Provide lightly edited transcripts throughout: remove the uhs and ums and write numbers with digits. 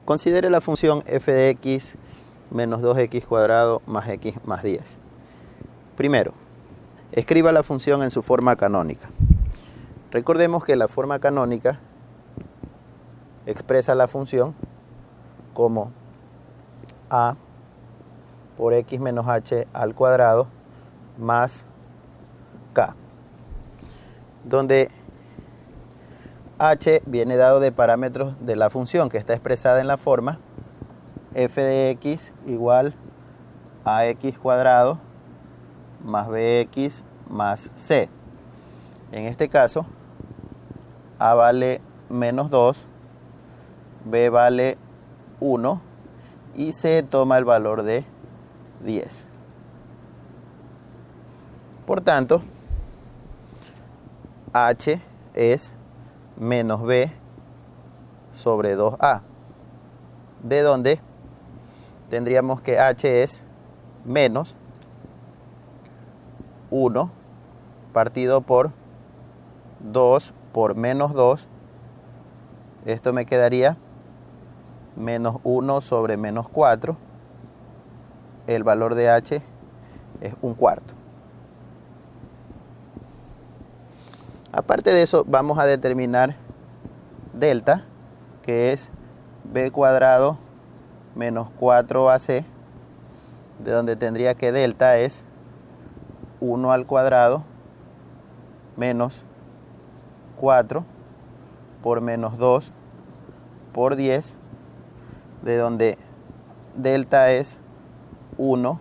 Considere la función f de x menos 2x cuadrado más x más 10. Primero, escriba la función en su forma canónica. Recordemos que la forma canónica expresa la función como a por x menos h al cuadrado más k, donde h viene dado de parámetros de la función que está expresada en la forma f de x igual a x cuadrado más bx más c. En este caso, a vale menos 2, b vale 1 y c toma el valor de 10. Por tanto, h es menos b sobre 2a, de donde tendríamos que h es menos 1 partido por 2 por menos 2. Esto me quedaría menos 1 sobre menos 4. El valor de h es 1/4. Aparte de eso, vamos a determinar delta, que es b cuadrado menos 4ac, de donde tendría que delta es 1 al cuadrado menos 4 por menos 2 por 10, de donde delta es 1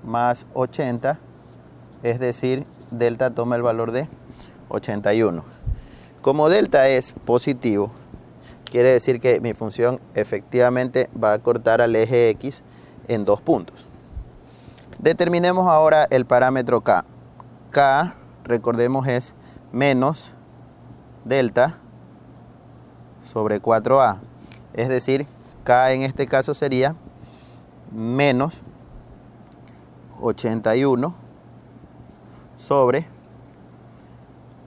más 80, es decir, delta toma el valor de 81. Como delta es positivo, quiere decir que mi función efectivamente va a cortar al eje x en 2 puntos. Determinemos ahora el parámetro k. K, recordemos, es menos delta sobre 4a. Es decir, k en este caso sería menos 81 sobre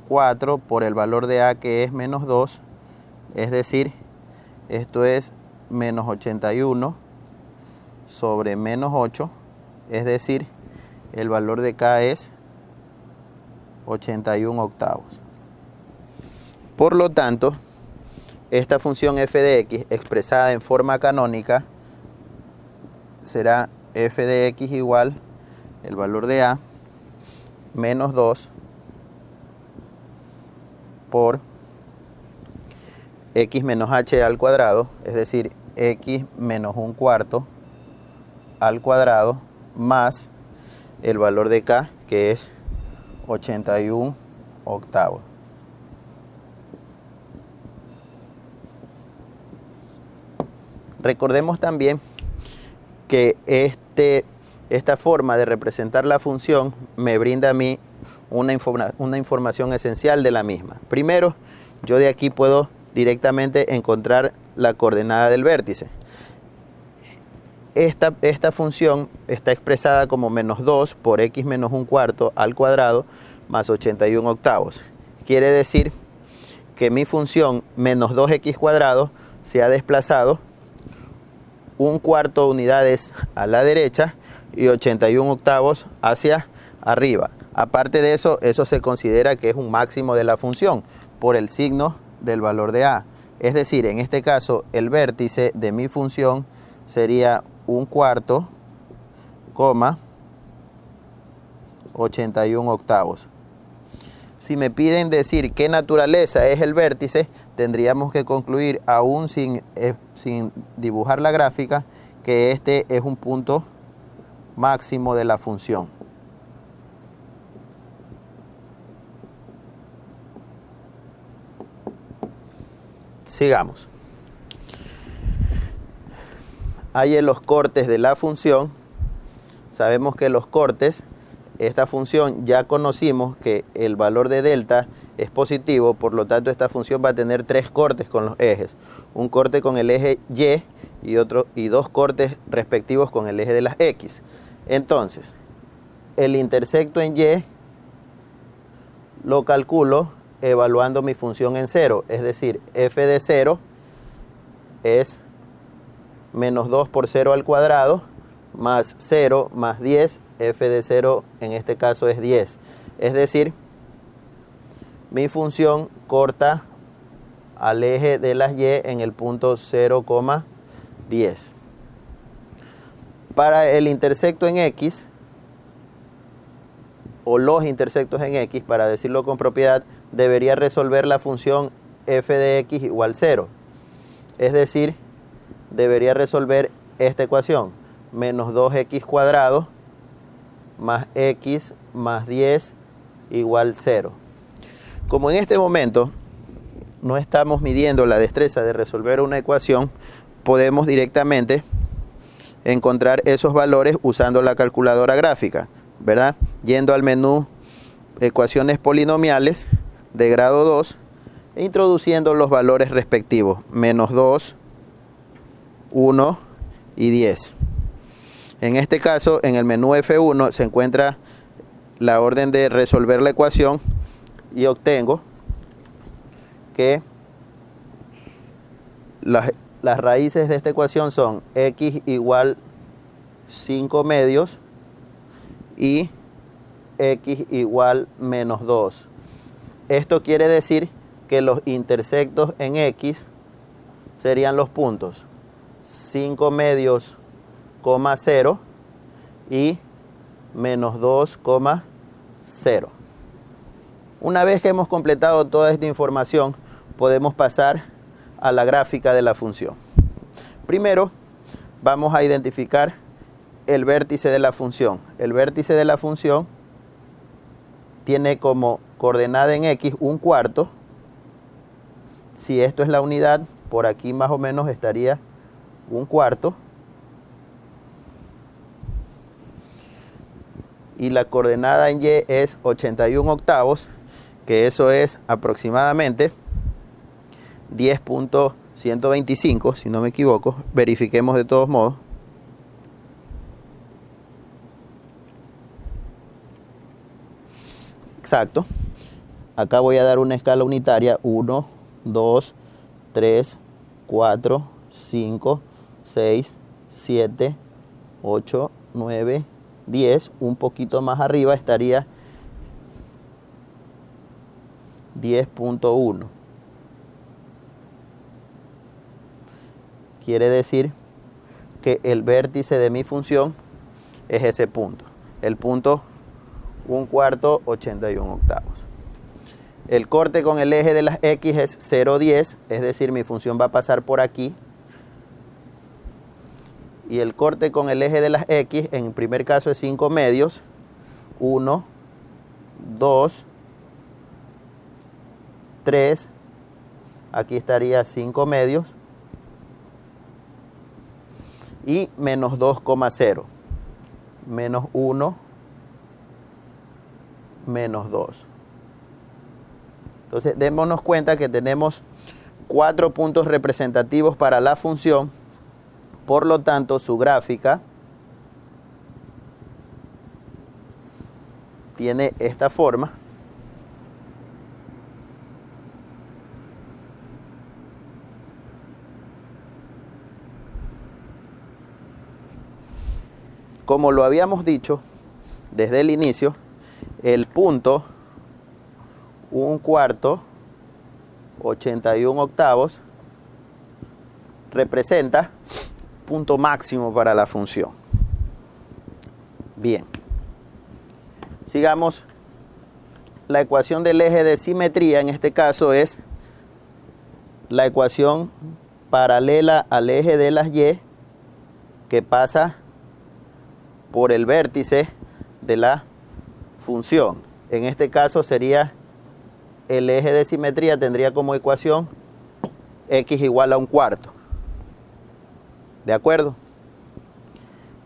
4 por el valor de a, que es menos 2. Es decir, esto es menos 81 sobre menos 8. Es decir, el valor de k es 81 octavos. Por lo tanto, esta función f de x expresada en forma canónica será f de x igual el valor de a menos 2 por x menos h al cuadrado, es decir, x menos 1/4 al cuadrado más el valor de k, que es 81 octavos. Recordemos también que esta forma de representar la función me brinda a mí una información esencial de la misma. Primero, yo de aquí puedo directamente encontrar la coordenada del vértice. Esta función está expresada como menos 2 por x menos 1/4 al cuadrado más 81 octavos. Quiere decir que mi función menos 2x cuadrado se ha desplazado 1/4 unidades a la derecha y 81 octavos hacia arriba. Aparte de eso, eso se considera que es un máximo de la función por el signo del valor de a. Es decir, en este caso, el vértice de mi función sería 1/4, 81 octavos. Si me piden decir qué naturaleza es el vértice, tendríamos que concluir, aún sin dibujar la gráfica, que este es un punto máximo de la función. Sigamos. Hay en los cortes de la función. Sabemos que los cortes, esta función ya conocimos que el valor de delta es positivo, por lo tanto esta función va a tener 3 cortes con los ejes. Un corte con el eje y y 2 cortes respectivos con el eje de las x. Entonces, el intersecto en y lo calculo evaluando mi función en 0, es decir, f de 0 es menos 2 por 0 al cuadrado, más 0 más 10, f de 0 en este caso es 10. Es decir, mi función corta al eje de las y en el punto 0,10. Para el intersecto en x, o los intersectos en x, para decirlo con propiedad, debería resolver la función f de x igual 0. Es decir, debería resolver esta ecuación, menos 2x cuadrado más x más 10 igual 0. Como en este momento no estamos midiendo la destreza de resolver una ecuación, podemos directamente encontrar esos valores usando la calculadora gráfica, ¿verdad? Yendo al menú ecuaciones polinomiales de grado 2 e introduciendo los valores respectivos, menos 2, 1 y 10. En este caso, en el menú F1 se encuentra la orden de resolver la ecuación y obtengo que las raíces de esta ecuación son x igual 5 medios y x igual menos 2. Esto quiere decir que los intersectos en x serían los puntos 5 medios, 0 y menos 2, 0. Una vez que hemos completado toda esta información, podemos pasar a la gráfica de la función. Primero, vamos a identificar el vértice de la función. El vértice de la función tiene como coordenada en x 1/4. Si esto es la unidad, por aquí más o menos estaría 1/4. Y la coordenada en y es 81 octavos, que eso es aproximadamente 10.125, si no me equivoco. Verifiquemos de todos modos. Exacto. Acá voy a dar una escala unitaria: 1, 2, 3, 4, 5, 6, 7, 8, 9, 10. Un poquito más arriba estaría 10.1. Quiere decir que el vértice de mi función es ese punto. El punto 1/4, 81 octavos. El corte con el eje de las x es 0,10, es decir, mi función va a pasar por aquí. Y el corte con el eje de las x, en el primer caso es 5 medios. 1, 2, 3. Aquí estaría 5 medios. Y menos 2,0. Menos 1, menos 2. Entonces, démonos cuenta que tenemos 4 puntos representativos para la función. Por lo tanto, su gráfica tiene esta forma. Como lo habíamos dicho desde el inicio, el punto 1/4, 81 octavos, representa punto máximo para la función. Bien. Sigamos. La ecuación del eje de simetría, en este caso, es la ecuación paralela al eje de las y que pasa por el vértice de la función. En este caso sería el eje de simetría, tendría como ecuación x igual a 1/4. ¿De acuerdo?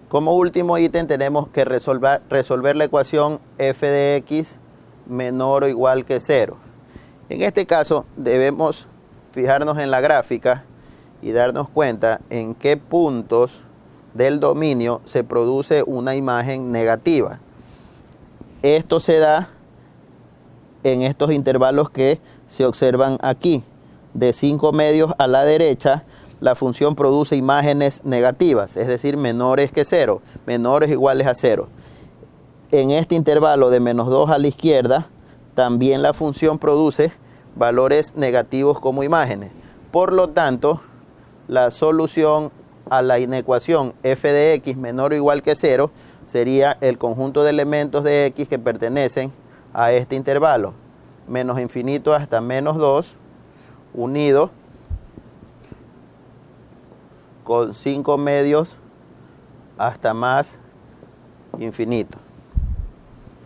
Como último ítem tenemos que resolver la ecuación f de x menor o igual que 0. En este caso debemos fijarnos en la gráfica y darnos cuenta en qué puntos del dominio se produce una imagen negativa. Esto se da en estos intervalos que se observan aquí. De 5 medios a la derecha, la función produce imágenes negativas, es decir, menores que 0, menores o iguales a 0. En este intervalo de menos 2 a la izquierda, también la función produce valores negativos como imágenes. Por lo tanto, la solución a la inecuación f de x menor o igual que 0 sería el conjunto de elementos de x que pertenecen a este intervalo, menos infinito hasta menos 2, unido con 5 medios hasta más infinito.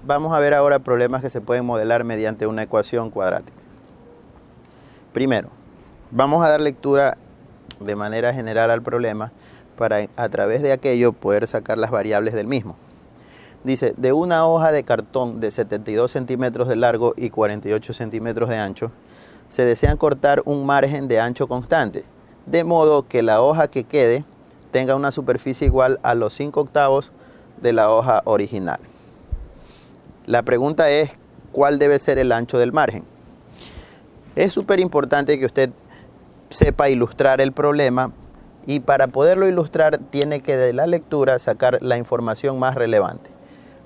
Vamos a ver ahora problemas que se pueden modelar mediante una ecuación cuadrática. Primero, vamos a dar lectura de manera general al problema para a través de aquello poder sacar las variables del mismo. Dice, de una hoja de cartón de 72 centímetros de largo y 48 centímetros de ancho, se desean cortar un margen de ancho constante, de modo que la hoja que quede tenga una superficie igual a los 5/8 de la hoja original. La pregunta es, ¿cuál debe ser el ancho del margen? Es súper importante que usted sepa ilustrar el problema, y para poderlo ilustrar tiene que de la lectura sacar la información más relevante.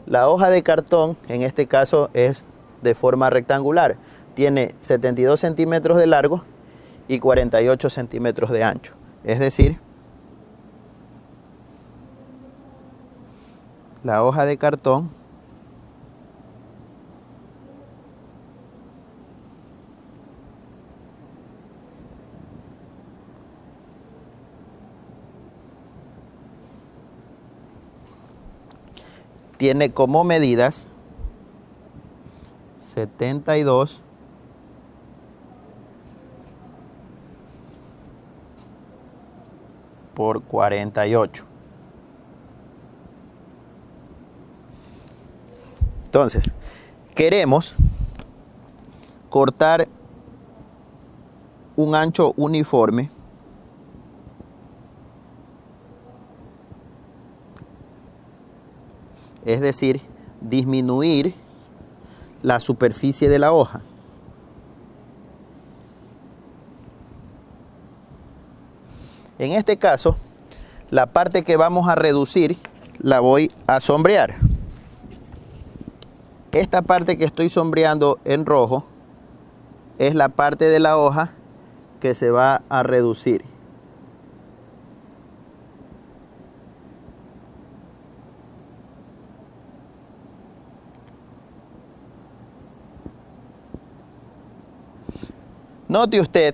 La hoja de cartón, en este caso, es de forma rectangular. Tiene 72 centímetros de largo y 48 centímetros de ancho. Es decir, la hoja de cartón tiene como medidas 72 por 48. Entonces, queremos cortar un ancho uniforme es decir, disminuir la superficie de la hoja. En este caso, la parte que vamos a reducir la voy a sombrear. Esta parte que estoy sombreando en rojo es la parte de la hoja que se va a reducir. Note usted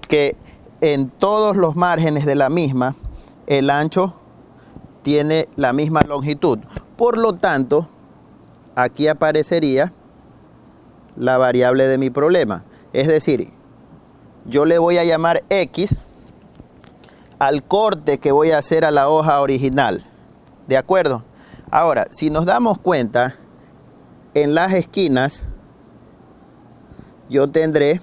que en todos los márgenes de la misma, el ancho tiene la misma longitud. Por lo tanto, aquí aparecería la variable de mi problema. Es decir, yo le voy a llamar X al corte que voy a hacer a la hoja original. ¿De acuerdo? Ahora, si nos damos cuenta, en las esquinas yo tendré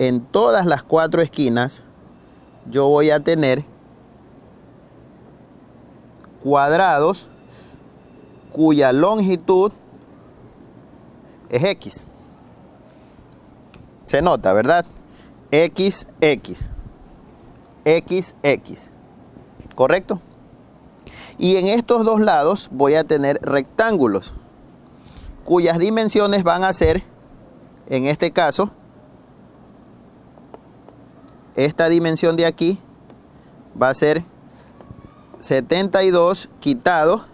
en todas las 4 esquinas, yo voy a tener cuadrados cuya longitud es X. Se nota, ¿verdad? X, X. X, X. ¿Correcto? Y en estos dos lados voy a tener rectángulos cuyas dimensiones van a ser, en este caso, esta dimensión de aquí va a ser 72 quitado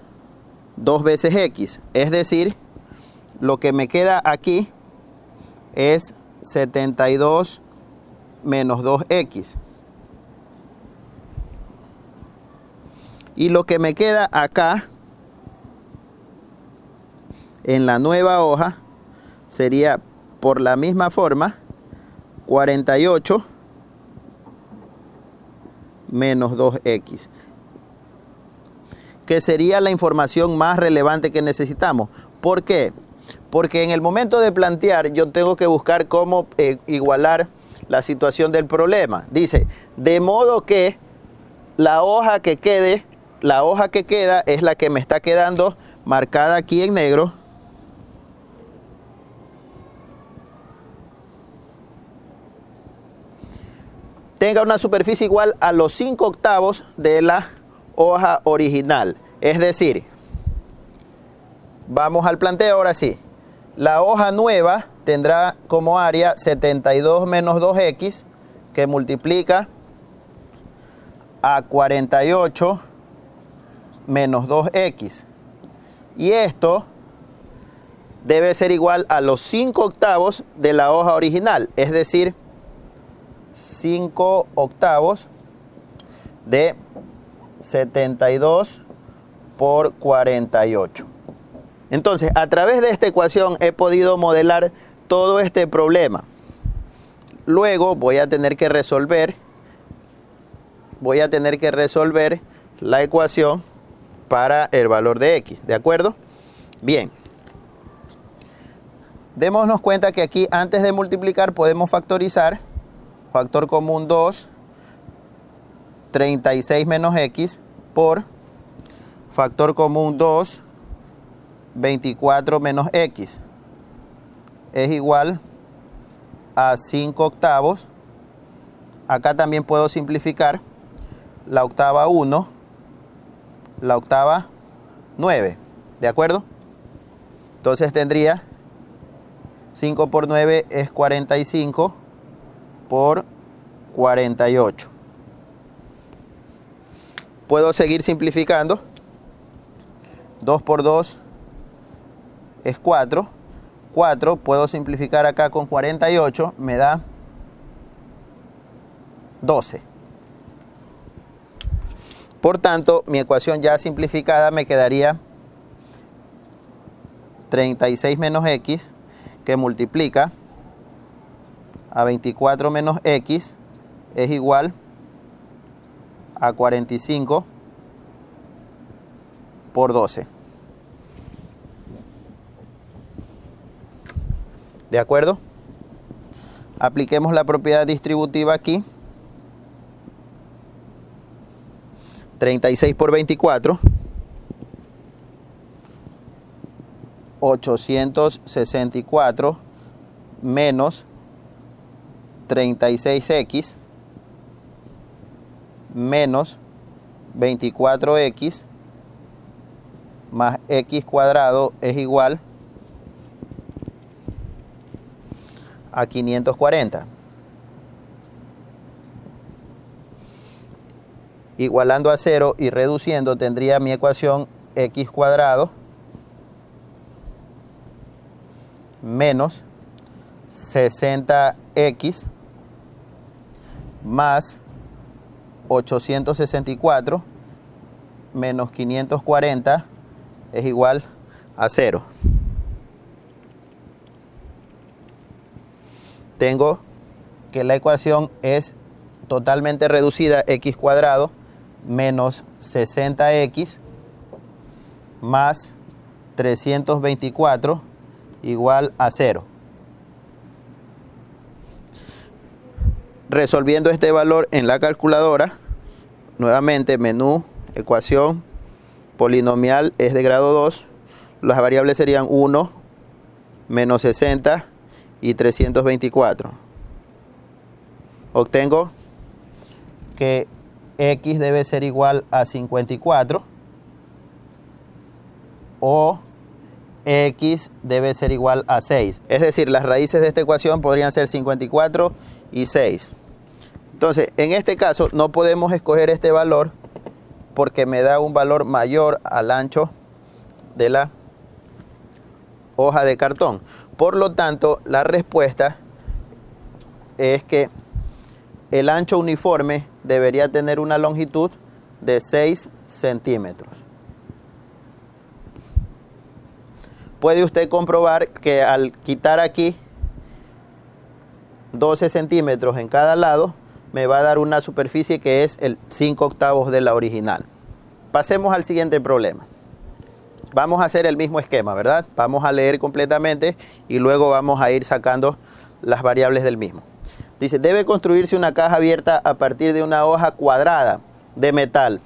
2 veces X. Es decir, lo que me queda aquí es 72 menos 2X. Y lo que me queda acá, en la nueva hoja, sería por la misma forma 48 menos 2X, que sería la información más relevante que necesitamos. ¿Por qué? Porque en el momento de plantear yo tengo que buscar cómo igualar la situación del problema. Dice, de modo que la hoja que queda es la que me está quedando marcada aquí en negro. tenga una superficie igual a los 5/8 de la hoja original. Es decir, vamos al planteo ahora sí. La hoja nueva tendrá como área 72 menos 2x, que multiplica a 48 menos 2x. Y esto debe ser igual a los 5/8 de la hoja original, es decir, 5/8 de 72 por 48. Entonces, a través de esta ecuación he podido modelar todo este problema. Luego voy a tener que resolver la ecuación para el valor de x, ¿de acuerdo? Bien. Démonos cuenta que aquí antes de multiplicar podemos factorizar. Factor común 2, 36 menos x por factor común 2, 24 menos x. Es igual a 5/8. Acá también puedo simplificar. La octava 1, la octava 9. ¿De acuerdo? Entonces tendría 5 por 9 es 45 por 48. Puedo seguir simplificando. 2 por 2 es 4. 4 puedo simplificar acá con 48, me da 12. Por tanto, mi ecuación ya simplificada me quedaría 36 menos x, que multiplica a 24 menos x, es igual a 45 por 12. ¿De acuerdo? Apliquemos la propiedad distributiva aquí. 36 por 24. 864 menos 36x menos 24x más x cuadrado es igual a 540. Igualando a 0 y reduciendo tendría mi ecuación x cuadrado menos 60x más 864 menos 540 es igual a 0. Tengo que la ecuación es totalmente reducida, x cuadrado menos 60x más 324 igual a 0. Resolviendo este valor en la calculadora, nuevamente menú, ecuación, polinomial es de grado 2, las variables serían 1, menos 60 y 324. Obtengo que x debe ser igual a 54 o x debe ser igual a 6. Es decir, las raíces de esta ecuación podrían ser 54 y 6. Entonces, en este caso no podemos escoger este valor porque me da un valor mayor al ancho de la hoja de cartón. Por lo tanto, la respuesta es que el ancho uniforme debería tener una longitud de 6 centímetros. Puede usted comprobar que al quitar aquí 12 centímetros en cada lado, me va a dar una superficie que es el 5/8 de la original. Pasemos al siguiente problema. Vamos a hacer el mismo esquema, ¿verdad? Vamos a leer completamente y luego vamos a ir sacando las variables del mismo. Dice, debe construirse una caja abierta a partir de una hoja cuadrada de metal,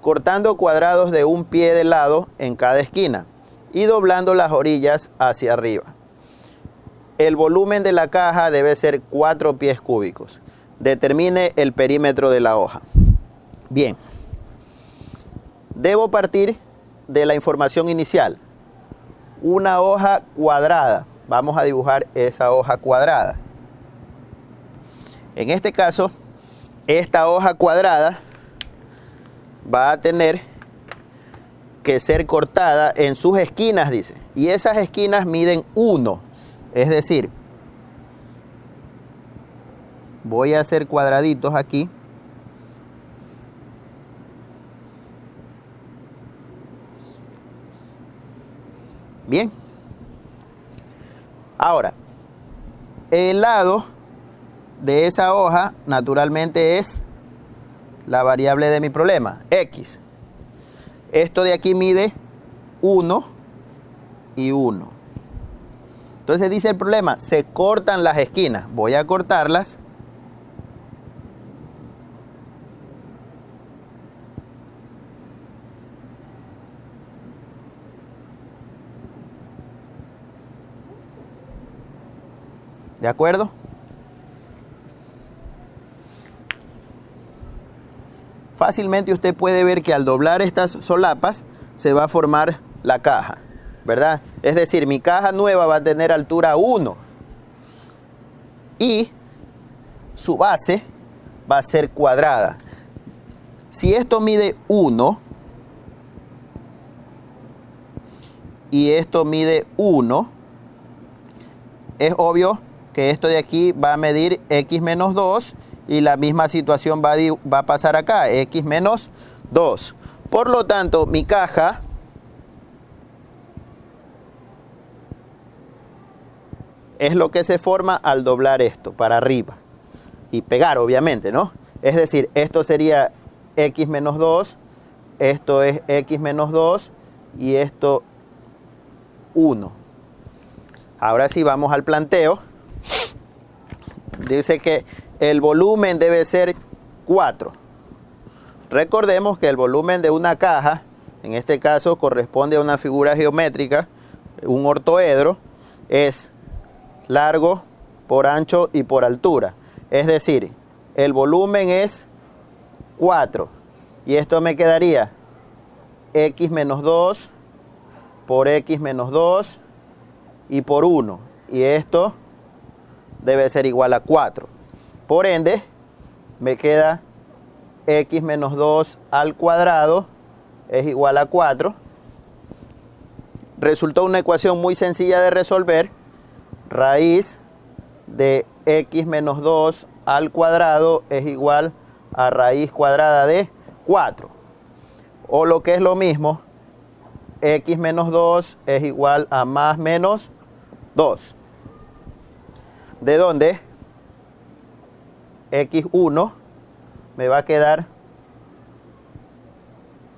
cortando cuadrados de un pie de lado en cada esquina y doblando las orillas hacia arriba. El volumen de la caja debe ser 4 pies cúbicos. determine el perímetro de la hoja. Bien, debo partir de la información inicial. Una hoja cuadrada. Vamos a dibujar esa hoja cuadrada. En este caso, esta hoja cuadrada va a tener que ser cortada en sus esquinas, dice. Y esas esquinas miden 1. Es decir, voy a hacer cuadraditos aquí. Bien. Ahora, el lado de esa hoja naturalmente es la variable de mi problema, X. Esto de aquí mide 1 y 1. Entonces dice el problema, se cortan las esquinas. Voy a cortarlas. ¿De acuerdo? Fácilmente usted puede ver que al doblar estas solapas se va a formar la caja, ¿verdad? Es decir, mi caja nueva va a tener altura 1 y su base va a ser cuadrada. Si esto mide 1 y esto mide 1, es obvio que esto de aquí va a medir x menos 2 y la misma situación va a pasar acá, x menos 2. Por lo tanto, mi caja es lo que se forma al doblar esto para arriba y pegar, obviamente, ¿no? Es decir, esto sería x menos 2, esto es x menos 2 y esto 1. Ahora sí vamos al planteo. Dice que el volumen debe ser 4. Recordemos que el volumen de una caja, en este caso corresponde a una figura geométrica, un ortoedro, es largo por ancho y por altura. Es decir, el volumen es 4. Y esto me quedaría x menos 2 por x menos 2 y por 1. Y esto debe ser igual a 4. Por ende, me queda x menos 2 al cuadrado es igual a 4. Resultó una ecuación muy sencilla de resolver. Raíz de x menos 2 al cuadrado es igual a raíz cuadrada de 4. O lo que es lo mismo, x menos 2 es igual a más menos 2. ¿De dónde? x1 me va a quedar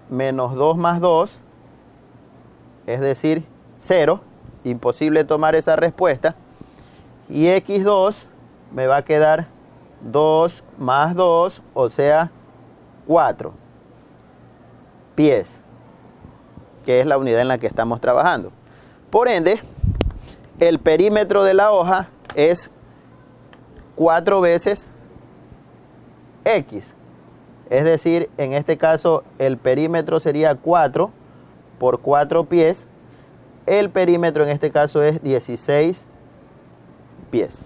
menos 2 más 2, es decir, 0. Imposible tomar esa respuesta. Y x2 me va a quedar 2 más 2, o sea, 4 pies, que es la unidad en la que estamos trabajando. Por ende, el perímetro de la hoja es 4 veces x. Es decir, en este caso el perímetro sería 4 por 4 pies. El perímetro en este caso es 16 pies.